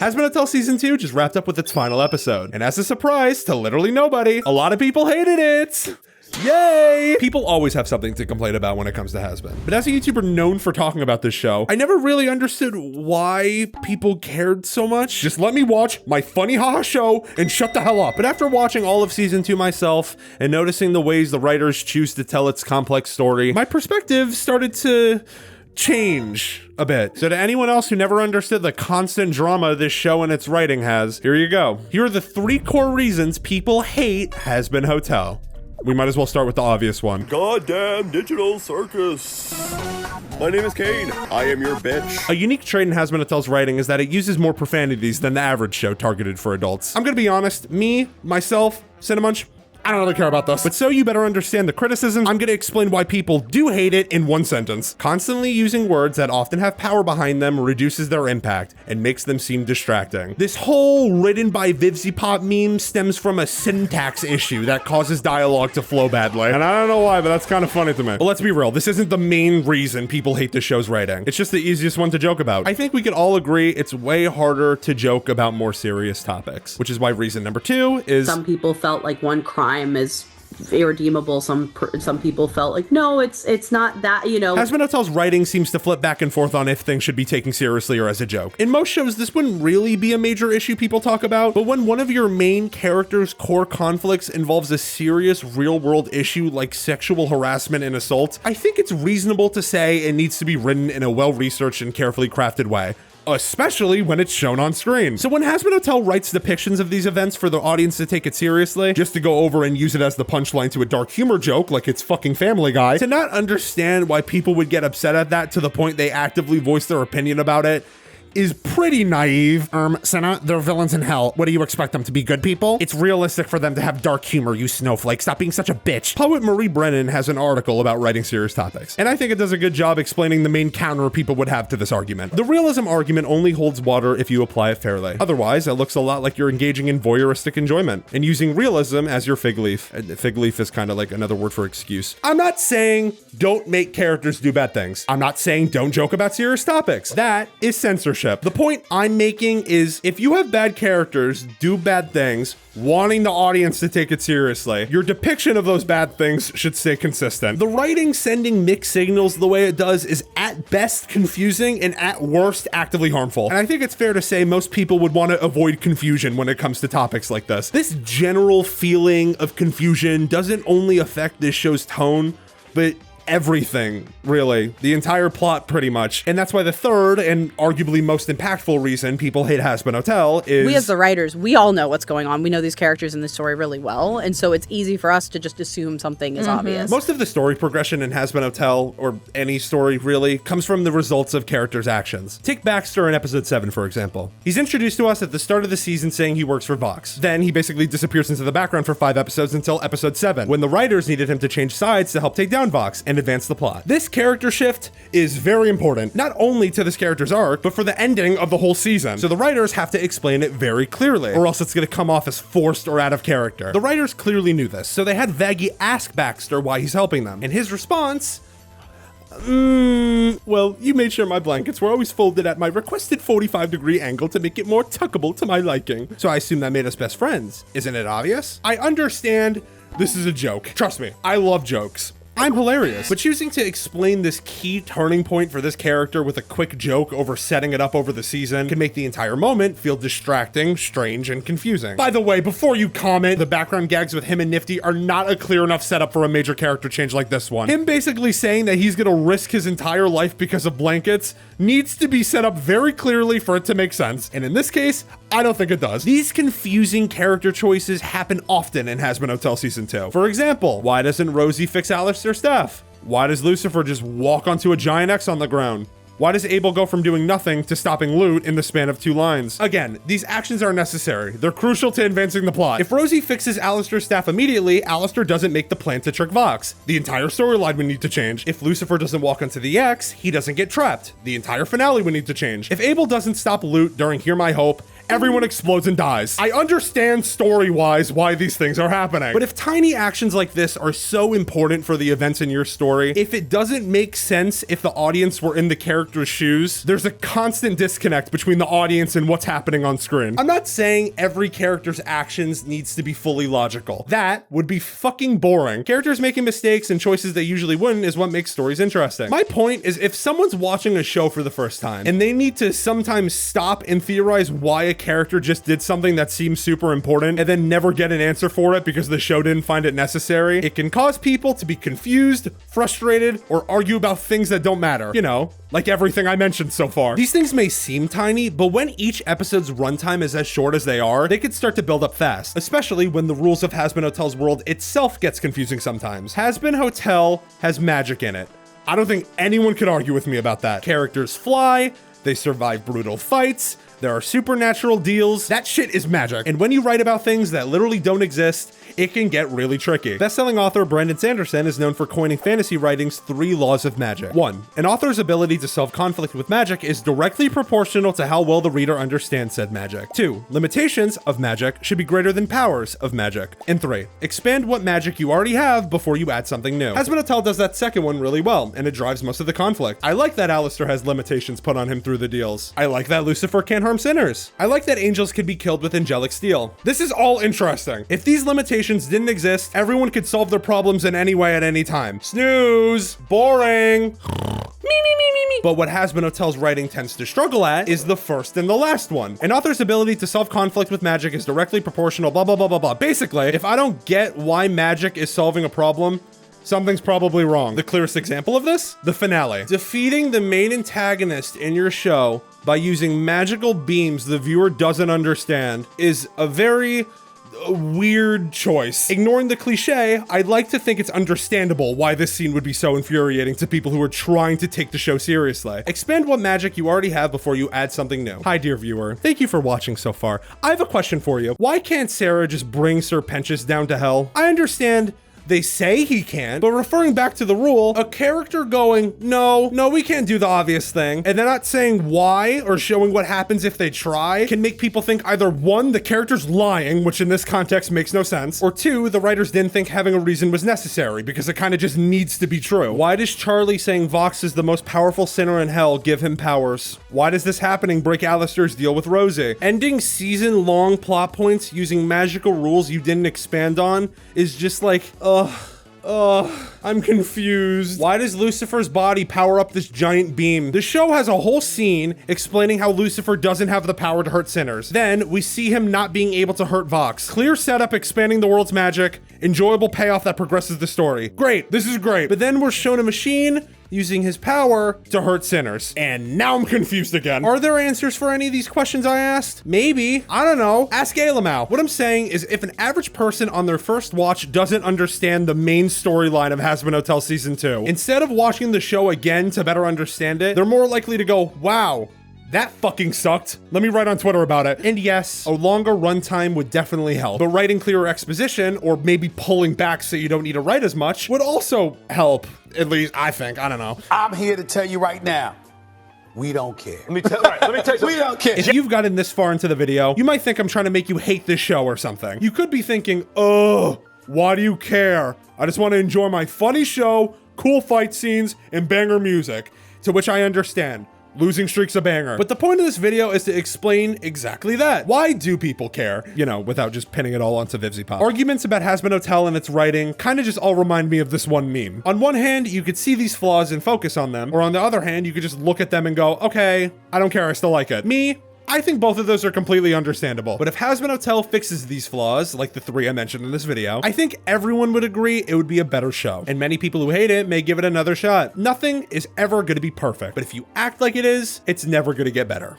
Hazbin Hotel Season 2 just wrapped up with its final episode. And as a surprise to literally nobody, a lot of people hated it. Yay! People always have something to complain about when it comes to Hazbin. But as a YouTuber known for talking about this show, I never really understood why people cared so much. Just let me watch my funny haha show and shut the hell up. But after watching all of Season 2 myself and noticing the ways the writers choose to tell its complex story, my perspective started to change a bit. So to anyone else who never understood the constant drama this show and its writing has, here you go. Here are the 3 core reasons people hate Hazbin Hotel. We might as well start with the obvious one. Goddamn digital circus. My name is Kane. I am your bitch. A unique trait in Hazbin Hotel's writing is that it uses more profanities than the average show targeted for adults. I'm gonna be honest, myself, Cinnamunch, I don't really care about this. But so you better understand the criticism, I'm gonna explain why people do hate it in one sentence. Constantly using words that often have power behind them reduces their impact and makes them seem distracting. This whole written by VivziePop meme stems from a syntax issue that causes dialogue to flow badly. And I don't know why, but that's kind of funny to me. But let's be real, this isn't the main reason people hate the show's writing. It's just the easiest one to joke about. I think we could all agree it's way harder to joke about more serious topics, which is why reason number 2 is some people felt like one crime is irredeemable. Some people felt like, no, it's not that, you know. Hazbin Hotel's writing seems to flip back and forth on if things should be taken seriously or as a joke. In most shows, this wouldn't really be a major issue people talk about, but when one of your main character's core conflicts involves a serious real-world issue like sexual harassment and assault, I think it's reasonable to say it needs to be written in a well-researched and carefully crafted way, especially when it's shown on screen. So when Hazbin Hotel writes depictions of these events for the audience to take it seriously, just to go over and use it as the punchline to a dark humor joke like it's fucking Family Guy, to not understand why people would get upset at that to the point they actively voice their opinion about it is pretty naive. Senna, they're villains in hell. What do you expect them to be, good people? It's realistic for them to have dark humor, you snowflake. Stop being such a bitch. Poet Marie Brennan has an article about writing serious topics, and I think it does a good job explaining the main counter people would have to this argument. The realism argument only holds water if you apply it fairly. Otherwise, it looks a lot like you're engaging in voyeuristic enjoyment and using realism as your fig leaf. Fig leaf is kind of like another word for excuse. I'm not saying don't make characters do bad things. I'm not saying don't joke about serious topics. That is censorship. The point I'm making is if you have bad characters do bad things, wanting the audience to take it seriously, your depiction of those bad things should stay consistent. The writing sending mixed signals the way it does is at best confusing and at worst actively harmful. And I think it's fair to say most people would want to avoid confusion when it comes to topics like this. This general feeling of confusion doesn't only affect this show's tone, but everything, really. The entire plot, pretty much. And that's why the third and arguably most impactful reason people hate Hazbin Hotel is... we as the writers, we all know what's going on. We know these characters in the story really well, and so it's easy for us to just assume something is obvious. Most of the story progression in Hazbin Hotel, or any story really, comes from the results of characters' actions. Take Baxter in episode 7, for example. He's introduced to us at the start of the season saying he works for Vox. Then he basically disappears into the background for 5 episodes until episode 7, when the writers needed him to change sides to help take down Vox and advance the plot. This character shift is very important, not only to this character's arc, but for the ending of the whole season. So the writers have to explain it very clearly, or else it's gonna come off as forced or out of character. The writers clearly knew this, so they had Vaggie ask Baxter why he's helping them. And his response, well, you made sure my blankets were always folded at my requested 45-degree angle to make it more tuckable to my liking. So I assume that made us best friends. Isn't it obvious? I understand this is a joke. Trust me, I love jokes. I'm hilarious, but choosing to explain this key turning point for this character with a quick joke over setting it up over the season can make the entire moment feel distracting, strange, and confusing. By the way, before you comment, the background gags with him and Nifty are not a clear enough setup for a major character change like this one. Him basically saying that he's gonna risk his entire life because of blankets needs to be set up very clearly for it to make sense, and in this case, I don't think it does. These confusing character choices happen often in Hazbin Hotel Season 2. For example, why doesn't Rosie fix Alistair's staff? Why does Lucifer just walk onto a giant X on the ground? Why does Abel go from doing nothing to stopping loot in the span of 2 lines? Again, these actions are necessary. They're crucial to advancing the plot. If Rosie fixes Alistair's staff immediately, Alistair doesn't make the plan to trick Vox. The entire storyline would need to change. If Lucifer doesn't walk onto the X, he doesn't get trapped. The entire finale would need to change. If Abel doesn't stop loot during Hear My Hope, everyone explodes and dies. I understand story-wise why these things are happening. But if tiny actions like this are so important for the events in your story, if it doesn't make sense if the audience were in the character's shoes, there's a constant disconnect between the audience and what's happening on screen. I'm not saying every character's actions needs to be fully logical. That would be fucking boring. Characters making mistakes and choices they usually wouldn't is what makes stories interesting. My point is, if someone's watching a show for the first time and they need to sometimes stop and theorize why a character just did something that seems super important and then never get an answer for it because the show didn't find it necessary, it can cause people to be confused, frustrated, or argue about things that don't matter. You know, like everything I mentioned so far. These things may seem tiny, but when each episode's runtime is as short as they are, they could start to build up fast, especially when the rules of Hazbin Hotel's world itself gets confusing sometimes. Hazbin Hotel has magic in it. I don't think anyone could argue with me about that. Characters fly, they survive brutal fights, there are supernatural deals. That shit is magic. And when you write about things that literally don't exist, it can get really tricky. Best-selling author Brandon Sanderson is known for coining fantasy writing's 3 laws of magic. 1. An author's ability to solve conflict with magic is directly proportional to how well the reader understands said magic. 2. Limitations of magic should be greater than powers of magic. And 3. Expand what magic you already have before you add something new. Hazbin Hotel does that second one really well, and it drives most of the conflict. I like that Alistair has limitations put on him through the deals. I like that Lucifer can't harm sinners. I like that angels could be killed with angelic steel. This is all interesting. If these limitations didn't exist, everyone could solve their problems in any way at any time. Snooze. Boring. But what Hazbin Hotel's writing tends to struggle at is the first and the last one. An author's ability to solve conflict with magic is directly proportional, blah, blah, blah, blah, blah. Basically, if I don't get why magic is solving a problem, something's probably wrong. The clearest example of this? The finale. Defeating the main antagonist in your show by using magical beams the viewer doesn't understand is a very weird choice. Ignoring the cliche, I'd like to think it's understandable why this scene would be so infuriating to people who are trying to take the show seriously. Expand what magic you already have before you add something new. Hi, dear viewer. Thank you for watching so far. I have a question for you. Why can't Sarah just bring Sir Pentious down to hell? I understand they say he can, but referring back to the rule, a character going, no, we can't do the obvious thing, and they're not saying why or showing what happens if they try, can make people think either 1, the character's lying, which in this context makes no sense, or 2, the writers didn't think having a reason was necessary because it kind of just needs to be true. Why does Charlie saying Vox is the most powerful sinner in hell give him powers? Why does this happening break Alistair's deal with Rosie? Ending season-long plot points using magical rules you didn't expand on is just like, I'm confused. Why does Lucifer's body power up this giant beam? The show has a whole scene explaining how Lucifer doesn't have the power to hurt sinners. Then we see him not being able to hurt Vox. Clear setup expanding the world's magic, enjoyable payoff that progresses the story. Great, this is great. But then we're shown a machine using his power to hurt sinners. And now I'm confused again. Are there answers for any of these questions I asked? Maybe. I don't know. Ask Alamau. What I'm saying is if an average person on their first watch doesn't understand the main storyline of Hazbin Hotel Season 2, instead of watching the show again to better understand it, they're more likely to go, wow, that fucking sucked. Let me write on Twitter about it. And yes, a longer runtime would definitely help, but writing clearer exposition or maybe pulling back so you don't need to write as much would also help. At least I think, I don't know. I'm here to tell you right now, we don't care. Let me tell you. We don't care. If you've gotten this far into the video, you might think I'm trying to make you hate this show or something. You could be thinking, oh, why do you care? I just want to enjoy my funny show, cool fight scenes, and banger music. To which I understand. Losing streak's a banger. But the point of this video is to explain exactly that. Why do people care? You know, without just pinning it all onto VivziePop. Arguments about Hazbin Hotel and its writing kind of just all remind me of this one meme. On one hand, you could see these flaws and focus on them, or on the other hand, you could just look at them and go, okay, I don't care, I still like it. Me, I think both of those are completely understandable. But if Hazbin Hotel fixes these flaws, like the 3 I mentioned in this video, I think everyone would agree it would be a better show. And many people who hate it may give it another shot. Nothing is ever going to be perfect, but if you act like it is, it's never going to get better.